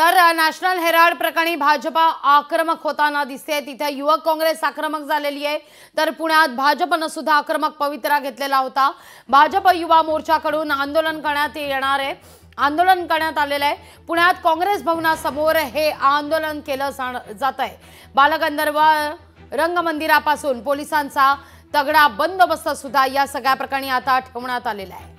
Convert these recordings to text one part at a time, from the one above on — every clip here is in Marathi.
तर नॅशनल हेराल्ड प्रकरणी भाजपा आक्रमक होताना दिसते। तिथे युवक काँग्रेस आक्रमक झालेली आहे, तर पुण्यात भाजपने सुद्धा आक्रमक पवित्रा घेतलेला होता। भाजप युवा मोर्चाकडून आंदोलन करण्यात येणार आहे, आंदोलन करण्यात आलेले आहे। पुण्यात काँग्रेस भवनासमोर हे आंदोलन केलं जात आहे। बालगंधर्व रंगमंदिरापासून पोलिसांचा तगडा बंदोबस्त सुद्धा या सगळ्या प्रकरणी आता ठेवण्यात आलेला आहे।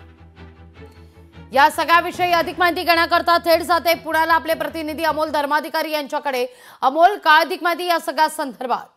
या सगळ्याविषयी अधिक माहिती घेण्याकरता थेट जाते पुण्याला आपले प्रतिनिधी अमोल धर्माधिकारी यांच्याकडे। अमोल, काय अधिक माहिती या सगळ्या संदर्भात?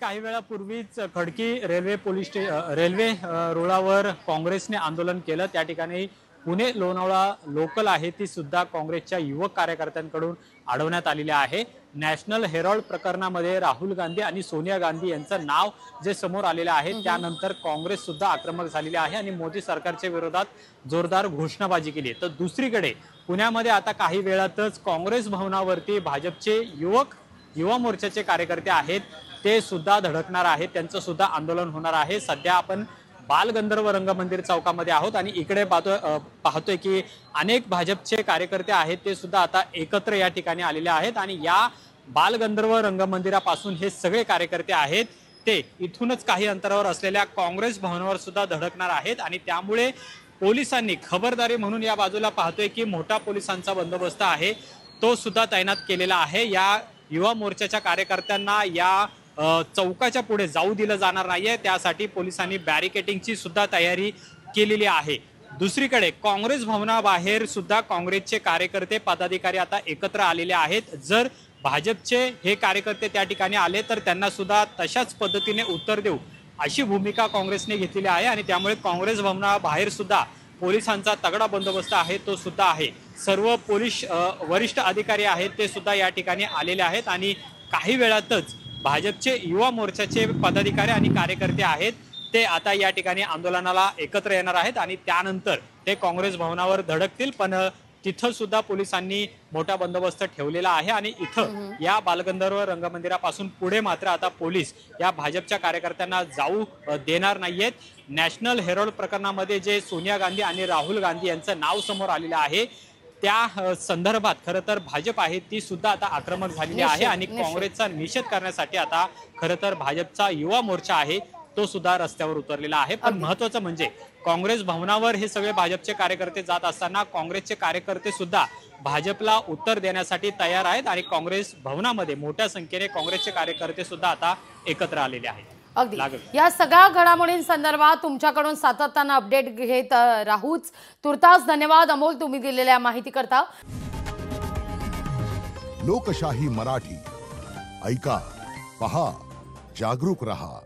काही वेळापूर्वीच खडकी रेल्वे रुळावर काँग्रेसने आंदोलन केलं। त्या ठिकाणी पुणे लोणावळा लोकल आहे ती सुद्धा काँग्रेसच्या युवक कार्यकर्त्यांकडून अडवण्यात आलेली आहे। नॅशनल हेराल्ड प्रकरणामध्ये राहुल गांधी आणि सोनिया गांधी यांचं नाव जे समोर आलेलं आहे, त्यानंतर काँग्रेस सुद्धा आक्रमक झालेली आहे आणि मोदी सरकारच्या विरोधात जोरदार घोषणाबाजी केली। तर दुसरीकडे पुण्यामध्ये आता काही वेळातच काँग्रेस भवनावरती भाजपचे युवा मोर्चाचे कार्यकर्ते आहेत ते सुद्धा धडकणार आहेत, त्यांचं सुद्धा आंदोलन होणार आहे। सध्या आपण बालगंधर्व रंगमंदिर चौकामध्ये आहोत आणि इकडे पाहतोय की अनेक भाजपचे कार्यकर्ते आहेत ते सुद्धा आता एकत्र या ठिकाणी आलेले आहेत आणि या बालगंधर्व रंगमंदिरापासून हे सगळे कार्यकर्ते आहेत ते इथूनच काही अंतरावर असलेल्या काँग्रेस भवनावर सुद्धा धडकणार आहेत आणि त्यामुळे पोलिसांनी खबरदारी म्हणून या बाजूला पाहतोय की मोठा पोलिसांचा बंदोबस्त आहे तो सुद्धा तैनात केलेला आहे। या युवा मोर्चाच्या कार्यकर्त्यांना या चौकाच्या पुढे जाऊ दिलं जाणार नाहीये, त्यासाठी पोलिसांनी बॅरिकेडिंगची सुद्धा तयारी केलेली आहे। दुसरीकडे काँग्रेस भवनाबाहेर सुद्धा काँग्रेसचे कार्यकर्ते पदाधिकारी आता एकत्र आलेले आहेत। जर भाजपचे हे कार्यकर्ते त्या ठिकाणी आले तर त्यांना सुद्धा तशाच पद्धतीने उत्तर देऊ अशी भूमिका काँग्रेसने घेतलेली आहे आणि त्यामुळे काँग्रेस भवनाबाहेर सुद्धा पोलिसांचा तगडा बंदोबस्त आहे तो सुद्धा आहे। सर्व पोलीस वरिष्ठ अधिकारी आहेत ते सुद्धा या ठिकाणी आलेले आहेत आणि काही वेळातच भाजपचे युवा मोर्चाचे पदाधिकारी आणि कार्यकर्ते आहेत ते आता या ठिकाणी आंदोलनाला एकत्र येणार आहेत आणि त्यानंतर ते काँग्रेस भवनावर धडकतील। पण तिथं सुद्धा पोलिसांनी मोठा बंदोबस्त ठेवलेला आहे आणि इथं या बालगंधर्व रंगमंदिरापासून पुढे मात्र आता पोलीस या भाजपच्या कार्यकर्त्यांना जाऊ देणार नाहीयेत। नॅशनल हेराल्ड प्रकरणामध्ये जे सोनिया गांधी आणि राहुल गांधी यांचं नाव समोर आलेलं आहे त्या संदर्भात खरं तर भाजप आहे ती सुद्धा आता आक्रमक झालेली आहे आणि काँग्रेसचा निषेध करण्यासाठी आता खरं तर भाजपचा युवा मोर्चा आहे तो सुद्धा रस्त्यावर उतरलेला आहे। पण महत्त्वाचं म्हणजे काँग्रेस भवनावर हे सगळे भाजपचे कार्यकर्ते जात असताना काँग्रेसचे कार्यकर्ते सुद्धा भाजपला उत्तर देण्यासाठी तयार आहेत आणि काँग्रेस भवनामध्ये मोठ्या संख्येने काँग्रेसचे कार्यकर्ते सुद्धा आता एकत्र आलेले आहेत। अगदी या सगळ्या घडामोडींसंदर्भात तुमच्याकडून सातत्याने अपडेट घेत राहूच। तुर्तास धन्यवाद अमोल, तुम्ही दिलेल्या माहितीकरता। लोकशाही मराठी ऐका, पहा, जागरूक रहा।